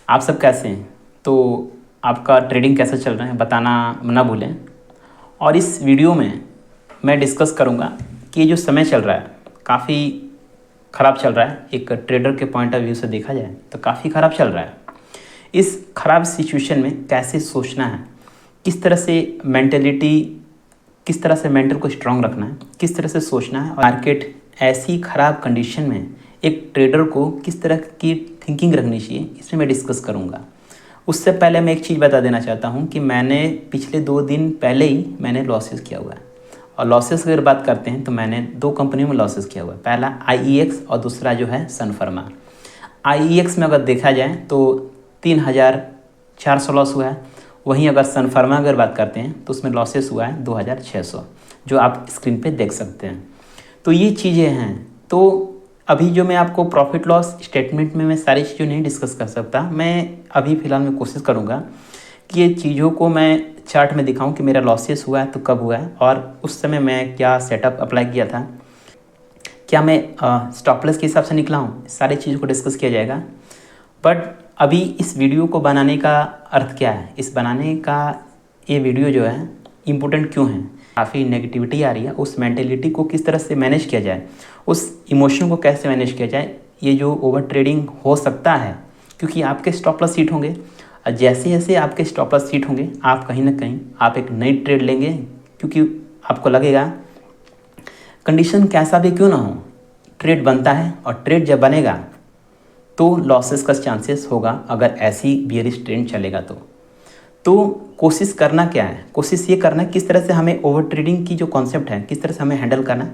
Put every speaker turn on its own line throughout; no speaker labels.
आप सब कैसे हैं? तो आपका ट्रेडिंग कैसा चल रहा है बताना ना भूलें। और इस वीडियो में मैं डिस्कस करूंगा कि ये जो समय चल रहा है काफ़ी ख़राब चल रहा है। एक ट्रेडर के पॉइंट ऑफ व्यू से देखा जाए तो काफ़ी ख़राब चल रहा है। इस ख़राब सिचुएशन में कैसे सोचना है, किस तरह से मेंटलिटी, किस तरह से मेंटल को स्ट्रांग रखना है, किस तरह से सोचना है। और मार्केट ऐसी ख़राब कंडीशन में एक ट्रेडर को किस तरह की थिंकिंग रखनी चाहिए, इसमें मैं डिस्कस करूँगा। उससे पहले मैं एक चीज़ बता देना चाहता हूँ कि मैंने पिछले 2 दिन पहले ही मैंने लॉसेस किया हुआ है। और लॉसेस अगर बात करते हैं तो मैंने 2 कंपनियों में लॉसेस किया हुआ है। पहला IEX और दूसरा जो है सन फार्मा। IEX में अगर देखा जाए तो 3,400 लॉस हुआ है। वहीं अगर सन फार्मा अगर बात करते हैं तो उसमें लॉसेस हुआ है 2,600, जो आप स्क्रीन पे देख सकते हैं। तो ये चीज़ें हैं। तो अभी जो मैं आपको प्रॉफिट लॉस स्टेटमेंट में मैं सारी चीज़ें नहीं डिस्कस कर सकता। मैं अभी फ़िलहाल मैं कोशिश करूँगा कि ये चीज़ों को मैं चार्ट में दिखाऊं कि मेरा लॉसेस हुआ है तो कब हुआ है और उस समय मैं क्या सेटअप अप्लाई किया था, क्या मैं स्टॉप लॉस के हिसाब से निकला हूँ। सारी चीज़ों को डिस्कस किया जाएगा। बट अभी इस वीडियो को बनाने का अर्थ क्या है, इस बनाने का ये वीडियो जो है इम्पोर्टेंट क्यों है, काफ़ी नेगेटिविटी आ रही है, उस मेंटेलिटी को किस तरह से मैनेज किया जाए, उस इमोशन को कैसे मैनेज किया जाए। ये जो ओवर ट्रेडिंग हो सकता है क्योंकि आपके स्टॉप लॉस हिट होंगे। जैसे जैसे आपके स्टॉप लॉस हिट होंगे आप कहीं ना कहीं आप एक नई ट्रेड लेंगे, क्योंकि आपको लगेगा कंडीशन कैसा भी क्यों ना हो ट्रेड बनता है। और ट्रेड जब बनेगा तो लॉसेस का चांसेस होगा अगर ऐसी बियरिश ट्रेंड चलेगा तो कोशिश करना क्या है, कोशिश ये करना है किस तरह से हमें ओवर ट्रेडिंग की जो कॉन्सेप्ट है किस तरह से हमें हैंडल करना है।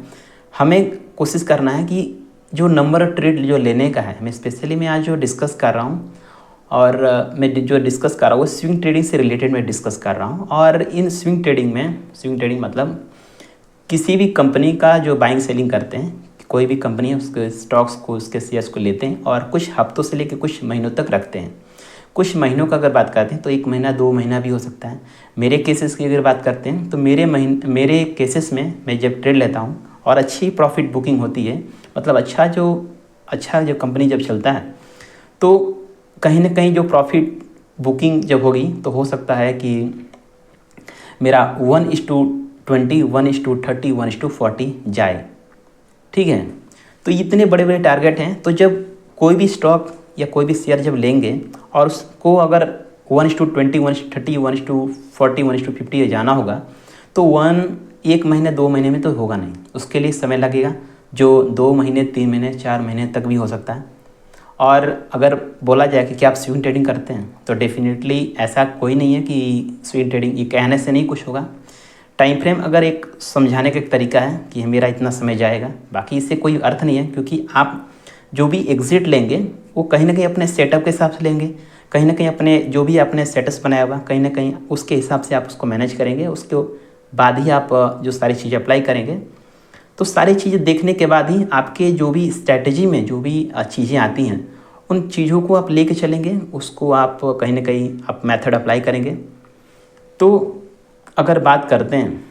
हमें कोशिश करना है कि जो नंबर ट्रेड जो लेने का है, मैं स्पेशली मैं आज जो डिस्कस कर रहा हूँ और मैं जो डिस्कस कर रहा हूँ वो स्विंग ट्रेडिंग से रिलेटेड मैं डिस्कस कर रहा हूँ। और इन स्विंग ट्रेडिंग मतलब किसी भी कंपनी का जो बाइंग सेलिंग करते हैं, कोई भी कंपनी है उसके स्टॉक्स को, उसके शेयर्स को लेते हैं और कुछ हफ्तों से लेकर कुछ महीनों तक रखते हैं। कुछ महीनों का अगर बात करते हैं तो 1 महीना 2 महीना भी हो सकता है। मेरे केसेस की अगर बात करते हैं तो मेरे केसेस में मैं जब ट्रेड लेता हूँ और अच्छी प्रॉफिट बुकिंग होती है, मतलब अच्छा जो कंपनी जब चलता है तो कहीं ना कहीं जो प्रॉफिट बुकिंग जब होगी तो हो सकता है कि मेरा 1:20, 1:30, 1:40 जाए। ठीक है, तो इतने बड़े बड़े टारगेट हैं। तो जब कोई भी स्टॉक या कोई भी शेयर जब लेंगे और उसको अगर 1:20, 1:30, 1:40, 1:50 जाना होगा तो 1 महीने 2 महीने में तो होगा नहीं, उसके लिए समय लगेगा जो 2 महीने 3 महीने 4 महीने तक भी हो सकता है। और अगर बोला जाए कि क्या आप स्विंग ट्रेडिंग करते हैं तो डेफिनेटली ऐसा कोई नहीं है कि स्विंग ट्रेडिंग ये कहने से नहीं कुछ होगा। टाइम फ्रेम अगर एक समझाने का एक तरीका है कि मेरा इतना समय जाएगा, बाकी इससे कोई अर्थ नहीं है। क्योंकि आप जो भी एग्जिट लेंगे वो कहीं ना कहीं अपने सेटअप के हिसाब से लेंगे, कहीं ना कहीं अपने जो भी आपने सेटअप बनाया हुआ कहीं ना कहीं उसके हिसाब से आप उसको मैनेज करेंगे। उसके बाद ही आप जो सारी चीज़ें अप्लाई करेंगे। तो सारी चीज़ें देखने के बाद ही आपके जो भी स्ट्रैटेजी में जो भी चीज़ें आती हैं उन चीज़ों को आप लेके चलेंगे, उसको आप कहीं ना कहीं आप मेथड अप्लाई करेंगे। तो अगर बात करते हैं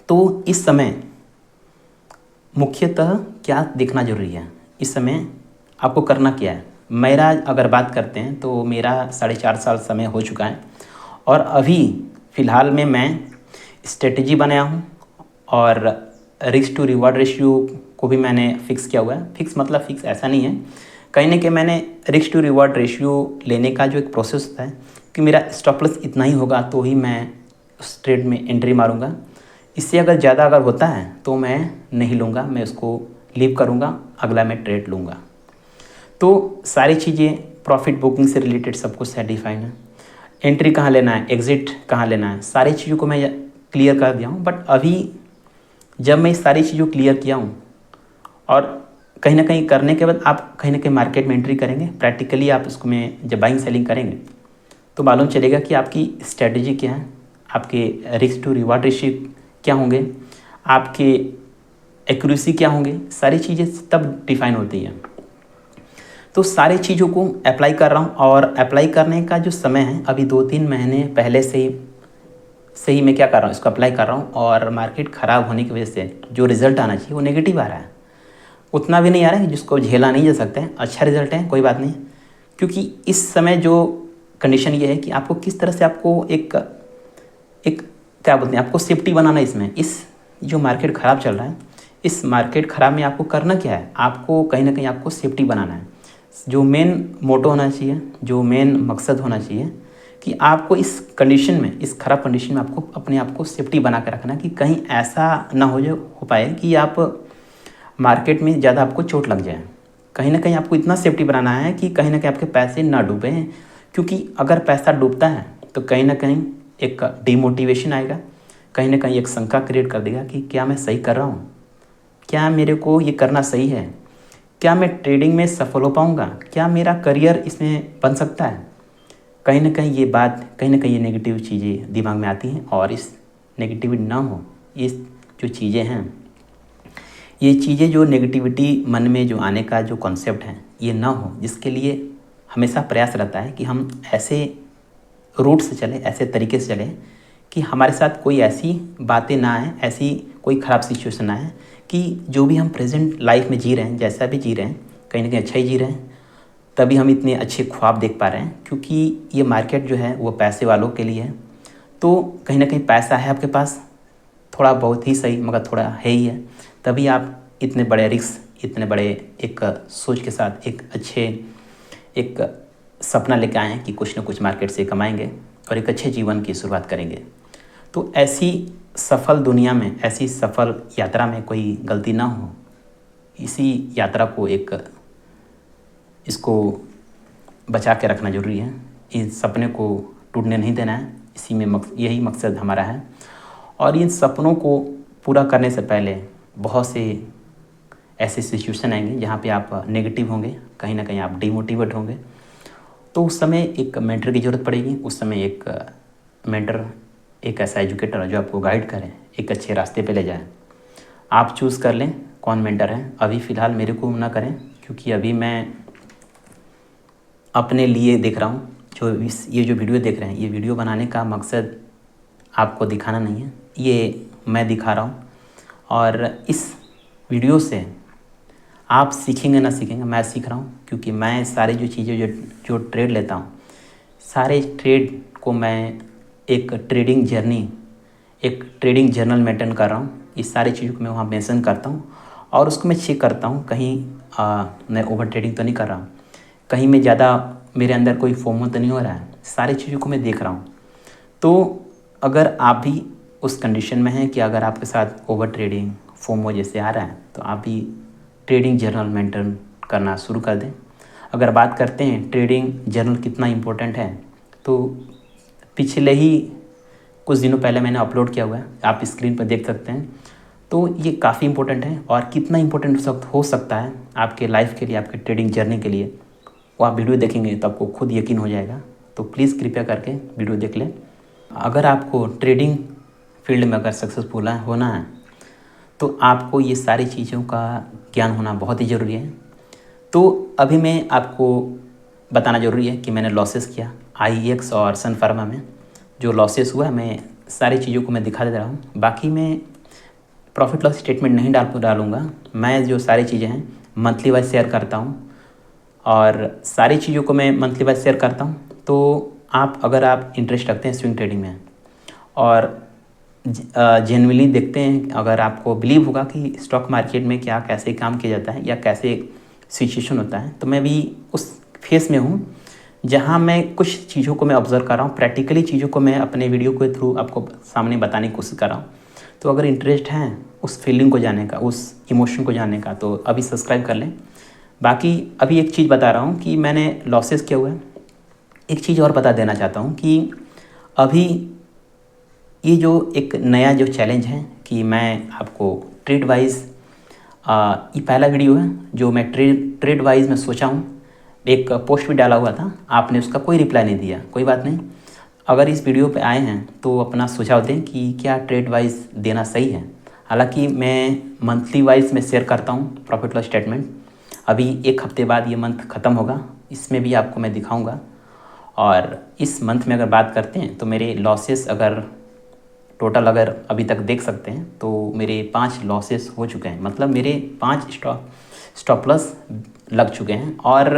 तो इस समय मुख्यतः क्या देखना जरूरी है, इस समय आपको करना क्या है। मेरा अगर बात करते हैं तो मेरा 4.5 साल समय हो चुका है और अभी फ़िलहाल में मैं स्ट्रेटजी बनाया हूँ और रिस्क टू रिवार्ड रेशियो को भी मैंने फिक्स किया हुआ है। फिक्स मतलब फिक्स ऐसा नहीं है, कहीं ना कहीं मैंने रिस्क टू रिवार्ड रेशियो लेने का जो एक प्रोसेस होता है कि मेरा स्टॉप लॉस इतना ही होगा तो ही मैं उस ट्रेड में एंट्री मारूंगा। इससे अगर ज़्यादा अगर होता है तो मैं नहीं लूँगा, मैं उसको लीव करूँगा, अगला मैं ट्रेड लूँगा। तो सारी चीज़ें प्रॉफिट बुकिंग से रिलेटेड सब कुछ सेटिफाइड है। एंट्री कहाँ लेना है, एग्ज़िट कहाँ लेना है, सारी चीज़ों को मैं क्लियर कर दिया हूँ। बट अभी जब मैं इस सारी चीज़ों को क्लियर किया हूँ और कहीं ना कहीं करने के बाद आप कहीं ना कहीं मार्केट में एंट्री करेंगे, प्रैक्टिकली आप उसको में जब बाइंग सेलिंग करेंगे तो मालूम चलेगा कि आपकी स्ट्रेटजी क्या है, आपके रिस्क टू रिवार्ड रेशियो क्या होंगे, आपके एक्यूरेसी क्या होंगे, सारी चीज़ें तब डिफाइन होती हैं। तो सारी चीज़ों को अप्लाई कर रहा हूँ और अप्लाई करने का जो समय है अभी 2-3 महीने पहले से ही मैं क्या कर रहा हूँ, इसको अप्लाई कर रहा हूँ। और मार्केट ख़राब होने की वजह से जो रिज़ल्ट आना चाहिए वो नेगेटिव आ रहा है, उतना भी नहीं आ रहा है जिसको झेला नहीं जा सकता है। अच्छा रिजल्ट है, कोई बात नहीं, क्योंकि इस समय जो कंडीशन ये है कि आपको किस तरह से आपको एक एक क्या बोलते हैं, आपको सेफ्टी बनाना है इसमें। इस जो मार्केट ख़राब चल रहा है, इस मार्केट ख़राब में आपको करना क्या है, आपको कहीं ना कहीं आपको सेफ्टी बनाना है। जो मेन मोटो होना चाहिए, जो मेन मकसद होना चाहिए कि आपको इस कंडीशन में, इस ख़राब कंडीशन में आपको अपने आप को सेफ्टी बना के रखना है कि कहीं ऐसा ना हो पाए कि आप मार्केट में ज़्यादा आपको चोट लग जाए। कहीं ना कहीं आपको इतना सेफ्टी बनाना है कि कहीं ना कहीं आपके पैसे ना डूबे, क्योंकि अगर पैसा डूबता है तो कहीं ना कहीं एक डिमोटिवेशन आएगा, कहीं ना कहीं एक शंका क्रिएट कर देगा कि क्या मैं सही कर रहा हूँ, क्या मेरे को ये करना सही है, क्या मैं ट्रेडिंग में सफल हो पाऊँगा, क्या मेरा करियर इसमें बन सकता है। कहीं ना कहीं ये बात, कहीं ना कहीं ये नेगेटिव चीज़ें दिमाग में आती हैं। और इस नेगेटिविटी ना हो, इस जो चीज़ें हैं, ये चीज़ें जो नेगेटिविटी मन में जो आने का जो कॉन्सेप्ट है, ये ना हो, जिसके लिए हमेशा प्रयास रहता है कि हम ऐसे रूट से चले, ऐसे तरीके से चले कि हमारे साथ कोई ऐसी बातें ना आए, ऐसी कोई ख़राब सिचुएशन ना आए कि जो भी हम प्रेजेंट लाइफ में जी रहे हैं, जैसा भी जी रहे हैं, कहीं ना कहीं अच्छा ही जी रहे हैं। तभी हम इतने अच्छे ख्वाब देख पा रहे हैं, क्योंकि ये मार्केट जो है वो पैसे वालों के लिए है। तो कहीं ना कहीं पैसा है आपके पास, थोड़ा बहुत ही सही मगर थोड़ा है ही है, तभी आप इतने बड़े रिस्क, इतने बड़े एक सोच के साथ एक अच्छे एक सपना लेके आए हैं कि कुछ ना कुछ मार्केट से कमाएंगे और एक अच्छे जीवन की शुरुआत करेंगे। तो ऐसी सफल दुनिया में, ऐसी सफल यात्रा में कोई गलती ना हो, इसी यात्रा को इसको बचा के रखना ज़रूरी है। इस सपने को टूटने नहीं देना है, इसी में यही मकसद हमारा है। और इन सपनों को पूरा करने से पहले बहुत से ऐसे सिचुएशन आएंगे जहाँ पे आप नेगेटिव होंगे, कहीं ना कहीं आप डिमोटिवेट होंगे। तो उस समय एक मेंटर की ज़रूरत पड़ेगी। उस समय एक मेंटर, एक ऐसा एजुकेटर जो आपको गाइड करे, एक अच्छे रास्ते पे ले जाए। आप चूज़ कर लें कौन मेंटर है। अभी फ़िलहाल मेरे को ना करें, क्योंकि अभी मैं अपने लिए देख रहा हूँ। ये जो वीडियो देख रहे हैं, ये वीडियो बनाने का मकसद आपको दिखाना नहीं है, ये मैं दिखा रहा हूँ। और इस वीडियो से आप सीखेंगे ना सीखेंगे, मैं सीख रहा हूँ, क्योंकि मैं सारी जो चीज़ें जो ट्रेड लेता हूँ, सारे ट्रेड को मैं एक ट्रेडिंग जर्नल मेंटेन कर रहा हूँ। इस सारी चीज़ों को मैं वहाँ मेंशन करता हूँ और उसको मैं चेक करता हूँ कहीं मैं ओवर ट्रेडिंग तो नहीं कर रहा हूँ, कहीं मैं ज़्यादा मेरे अंदर कोई फोमो तो नहीं हो रहा है। सारी चीज़ों को मैं देख रहा हूँ। तो अगर आप भी उस कंडीशन में हैं कि अगर आपके साथ ओवर ट्रेडिंग, फोमो जैसे आ रहा है, तो आप भी ट्रेडिंग जर्नल मेंटेन करना शुरू कर दें। अगर बात करते हैं ट्रेडिंग जर्नल कितना इम्पोर्टेंट है, तो पिछले ही कुछ दिनों पहले मैंने अपलोड किया हुआ है, आप स्क्रीन पर देख सकते हैं। तो ये काफ़ी इम्पोर्टेंट है, और कितना इम्पोर्टेंट हो सकता है आपके लाइफ के लिए, आपके ट्रेडिंग जर्नी के लिए, वो आप वीडियो देखेंगे तो आपको खुद यकीन हो जाएगा। तो प्लीज़ कृपया करके वीडियो देख लें। अगर आपको ट्रेडिंग फील्ड में अगर सक्सेसफुल होना है, तो आपको ये सारी चीज़ों का ज्ञान होना बहुत ही ज़रूरी है। तो अभी मैं आपको बताना ज़रूरी है कि मैंने लॉसेस किया IEX और सन फार्मा में। जो लॉसेस हुआ, मैं सारी चीज़ों को मैं दिखा दे रहा हूँ। बाकी मैं प्रॉफिट लॉस स्टेटमेंट नहीं डालूँगा। मैं जो सारी चीज़ें हैं मंथली वाइज शेयर करता हूँ, और सारी चीज़ों को मैं मंथली वाइज शेयर करता हूँ। तो अगर आप इंटरेस्ट रखते हैं स्विंग ट्रेडिंग में और जेन्युइनली देखते हैं, अगर आपको बिलीव होगा कि स्टॉक मार्केट में क्या कैसे काम किया जाता है या कैसे सिचुएशन होता है, तो मैं भी उस फेस में हूँ जहाँ मैं कुछ चीज़ों को मैं ऑब्जर्व कर रहा हूँ, प्रैक्टिकली चीज़ों को मैं अपने वीडियो के थ्रू आपको सामने बताने की कोशिश कर रहा हूँ। तो अगर इंटरेस्ट है उस फीलिंग को जानने का, उस इमोशन को जानने का, तो अभी सब्सक्राइब कर लें। बाकी अभी एक चीज़ बता रहा हूँ कि मैंने लॉसेस किया हुआ है। एक चीज़ और बता देना चाहता हूँ कि अभी ये जो एक नया जो चैलेंज है कि मैं आपको ट्रेड वाइज, ये पहला वीडियो है जो मैं ट्रेड वाइज में सोचा हूँ। एक पोस्ट भी डाला हुआ था, आपने उसका कोई रिप्लाई नहीं दिया, कोई बात नहीं। अगर इस वीडियो पे आए हैं तो अपना सुझाव दें कि क्या ट्रेड वाइज देना सही है। हालांकि मैं मंथली वाइज में शेयर करता हूँ प्रॉफिट लॉस स्टेटमेंट। अभी एक हफ्ते बाद ये मंथ ख़त्म होगा, इसमें भी आपको मैं दिखाऊंगा। और इस मंथ में अगर बात करते हैं तो मेरे लॉसेस अगर टोटल अगर अभी तक देख सकते हैं तो मेरे 5 लॉसेस हो चुके हैं, मतलब मेरे 5 स्टॉप लॉस लग चुके हैं। और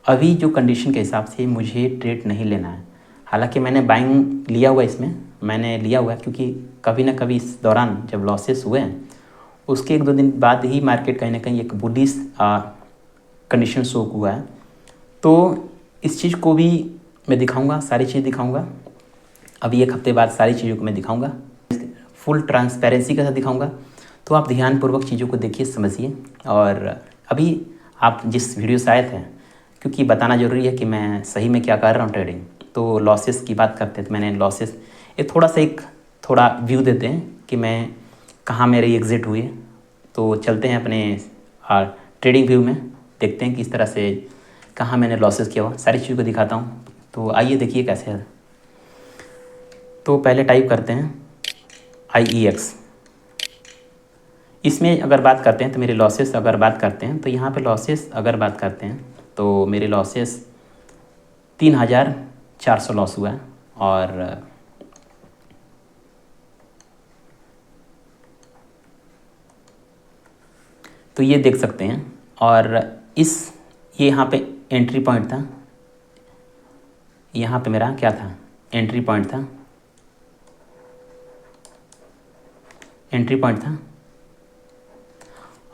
अभी जो कंडीशन के हिसाब से मुझे ट्रेड नहीं लेना है। हालांकि मैंने बाइंग लिया हुआ है, इसमें मैंने लिया हुआ है क्योंकि कभी ना कभी इस दौरान जब लॉसेस हुए हैं उसके 1-2 दिन बाद ही मार्केट कहीं ना कहीं एक बुलिश कंडीशन शो हुआ है। तो इस चीज़ को भी मैं दिखाऊंगा, सारी चीज़ दिखाऊंगा। अभी 1 हफ्ते बाद सारी चीज़ों को मैं दिखाऊंगा, फुल ट्रांसपेरेंसी के साथ दिखाऊंगा। तो आप ध्यानपूर्वक चीज़ों को देखिए, समझिए। और अभी आप जिस वीडियो से आए थे, क्योंकि बताना ज़रूरी है कि मैं सही में क्या कर रहा हूँ ट्रेडिंग। तो लॉसेस की बात करते हैं, तो मैंने लॉसेस थोड़ा व्यू देते हैं कि मैं कहाँ मेरे एग्ज़िट हुए। तो चलते हैं अपने ट्रेडिंग व्यू में, देखते हैं किस तरह से कहाँ मैंने लॉसेस किया हुआ, सारी चीज़ों को दिखाता हूँ। तो आइए देखिए कैसे है। तो पहले टाइप करते हैं IEX। इसमें अगर बात करते हैं तो मेरे लॉसेस अगर बात करते हैं तो यहाँ पे लॉसेस अगर बात करते हैं तो मेरे लॉसेस 3,400 लॉस हुआ है। और तो ये देख सकते हैं। और ये यहाँ पे एंट्री पॉइंट था, यहाँ पे मेरा क्या था, एंट्री पॉइंट था।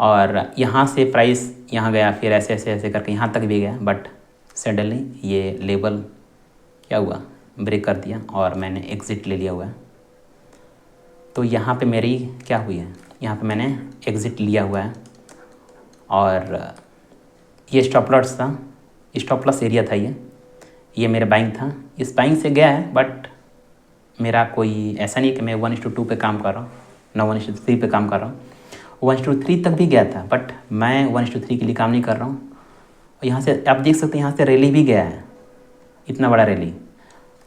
और यहाँ से प्राइस यहाँ गया, फिर ऐसे ऐसे ऐसे करके यहाँ तक भी गया, बट सडनली ये लेवल क्या हुआ, ब्रेक कर दिया और मैंने एग्ज़िट ले लिया हुआ है। तो यहाँ पे मेरी क्या हुई है, यहाँ पे मैंने एग्ज़िट लिया हुआ है। और ये स्टॉप लॉस था, स्टॉप लॉस एरिया था, ये मेरा बाइंग था। इस बाइंग से गया है, बट मेरा कोई ऐसा नहीं कि मैं 1:2 पे काम कर रहा हूँ, ना 1:3 पे काम कर रहा हूँ। 1:3 तक भी गया था, बट मैं 1:3 के लिए काम नहीं कर रहा हूँ। और यहाँ से आप देख सकते हैं, यहाँ से रैली भी गया है, इतना बड़ा रैली,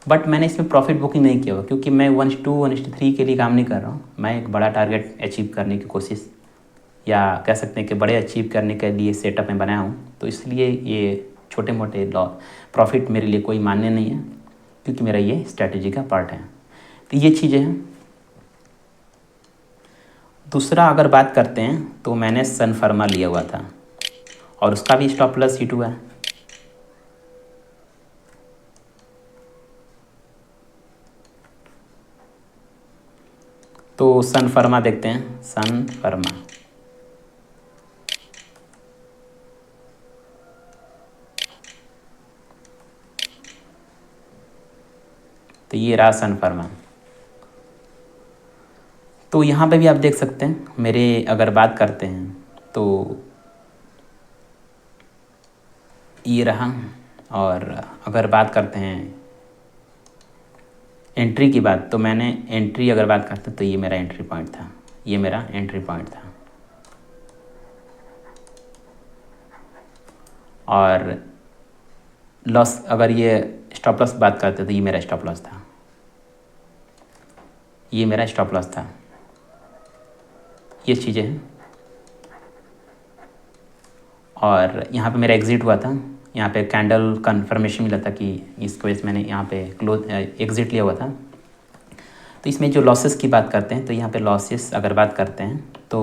बट मैंने इसमें प्रॉफिट बुकिंग नहीं किया हुआ क्योंकि मैं 1:2 1:3 के लिए काम नहीं कर रहा हूँ। मैं एक बड़ा टारगेट अचीव करने की कोशिश, या कह सकते हैं कि बड़े अचीव करने के लिए सेटअप में बनाया हूँ। तो इसलिए ये छोटे मोटे प्रॉफिट मेरे लिए कोई मान्य नहीं है, क्योंकि मेरा ये स्ट्रैटेजी का पार्ट है। तो ये चीज़ें हैं। दूसरा अगर बात करते हैं तो मैंने सन फार्मा लिया हुआ था और उसका भी स्टॉप लॉस हिट हुआ है। तो सन फार्मा देखते हैं, सन फार्मा तो ये रहा सन फार्मा। तो यहाँ पे भी आप देख सकते हैं, मेरे अगर बात करते हैं तो ये रहा। और अगर बात करते हैं एंट्री की बात, तो मैंने एंट्री अगर बात करते हैं तो ये मेरा एंट्री पॉइंट था, ये मेरा एंट्री पॉइंट था। और लॉस अगर ये स्टॉप लॉस बात करते तो ये मेरा स्टॉप लॉस था, ये मेरा स्टॉप लॉस था। ये चीज़ें हैं। और यहाँ पे मेरा एग्ज़िट हुआ था, यहाँ पे कैंडल कन्फर्मेशन मिला था कि इसकी वजह से मैंने यहाँ पे एग्ज़िट लिया हुआ था। तो इसमें जो लॉसेस की बात करते हैं तो यहाँ पे लॉसेस अगर बात करते हैं तो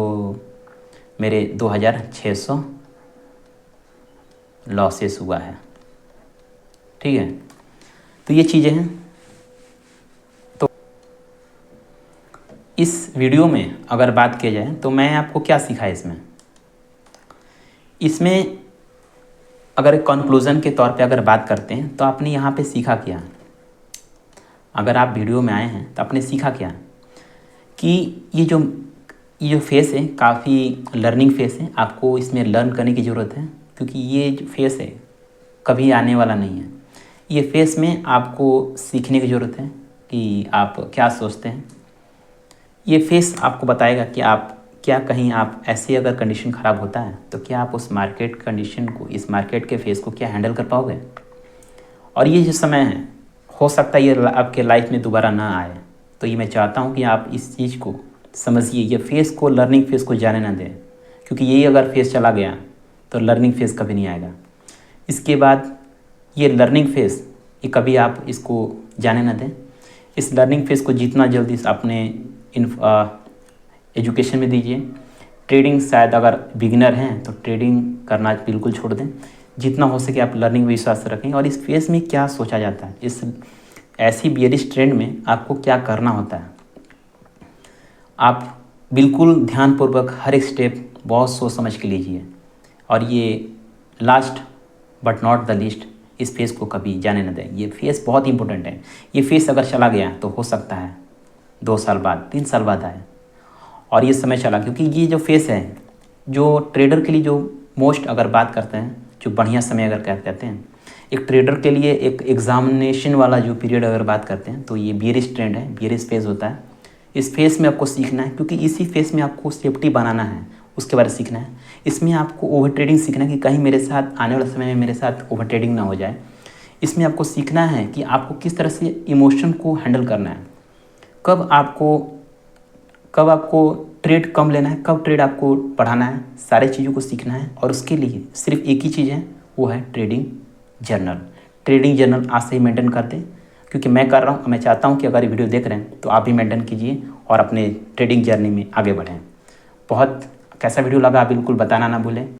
मेरे 2,600 लॉसेस हुआ है। ठीक है, तो ये चीज़ें हैं। तो इस वीडियो में अगर बात की जाए तो मैं आपको क्या सिखाया इसमें अगर कंक्लूज़न के तौर पे अगर बात करते हैं तो आपने यहाँ पे सीखा क्या, अगर आप वीडियो में आए हैं तो आपने सीखा क्या कि ये जो फेस है काफ़ी लर्निंग फेस है, आपको इसमें लर्न करने की ज़रूरत है, क्योंकि ये जो फेस है कभी आने वाला नहीं है। ये फेस में आपको सीखने की ज़रूरत है कि आप क्या सोचते हैं। ये फेस आपको बताएगा कि आप क्या कहीं आप ऐसे अगर कंडीशन ख़राब होता है तो क्या आप उस मार्केट कंडीशन को, इस मार्केट के फेस को क्या हैंडल कर पाओगे। और ये जो समय है हो सकता है ये आपके लाइफ में दोबारा ना आए। तो ये मैं चाहता हूँ कि आप इस चीज़ को समझिए, ये फेस को, लर्निंग फेस को जाने ना दें, क्योंकि यही अगर फेस चला गया तो लर्निंग फेस कभी नहीं आएगा। इसके बाद ये लर्निंग फेस ये कभी आप इसको जाने ना दें। इस लर्निंग फेस को जितना जल्दी अपने एजुकेशन में दीजिए। ट्रेडिंग शायद अगर बिगिनर हैं तो ट्रेडिंग करना बिल्कुल छोड़ दें, जितना हो सके आप लर्निंग विश्वास रखें। और इस फेस में क्या सोचा जाता है, इस ऐसी बियरिश ट्रेंड में आपको क्या करना होता है, आप बिल्कुल ध्यानपूर्वक हर एक स्टेप बहुत सोच समझ के लीजिए। और ये last but not the least, इस फेस को कभी जाने न दें। ये फेस बहुत इंपॉर्टेंट है। ये फेस अगर चला गया तो हो सकता है 2 साल बाद 3 साल बाद आए, और ये समय चला, क्योंकि ये जो फेस है जो ट्रेडर के लिए जो मोस्ट अगर बात करते हैं, जो बढ़िया समय अगर कहते हैं, एक ट्रेडर के लिए एक एग्जामिनेशन वाला जो पीरियड अगर बात करते हैं तो ये बियरिश ट्रेंड है, बियरिश फेज होता है। इस फेस में आपको सीखना है, क्योंकि इसी फेस में आपको सेफ्टी बनाना है, उसके बारे में सीखना है। इसमें आपको ओवर ट्रेडिंग सीखना है कि कहीं मेरे साथ आने वाले समय में मेरे साथ ओवर ट्रेडिंग ना हो जाए। इसमें आपको सीखना है कि आपको किस तरह से इमोशन को हैंडल करना है, कब आपको ट्रेड कम लेना है, कब ट्रेड आपको बढ़ाना है, सारी चीज़ों को सीखना है। और उसके लिए सिर्फ एक ही चीज़ है, वो है ट्रेडिंग जर्नल। ट्रेडिंग जर्नल आज से ही मेंटेन कर दें, क्योंकि मैं कर रहा हूँ। मैं चाहता हूँ कि अगर ये वीडियो देख रहे हैं तो आप भी मेंटेन कीजिए और अपने ट्रेडिंग जर्नी में आगे बढ़ें। बहुत कैसा वीडियो लगा बिल्कुल बताना ना भूलें।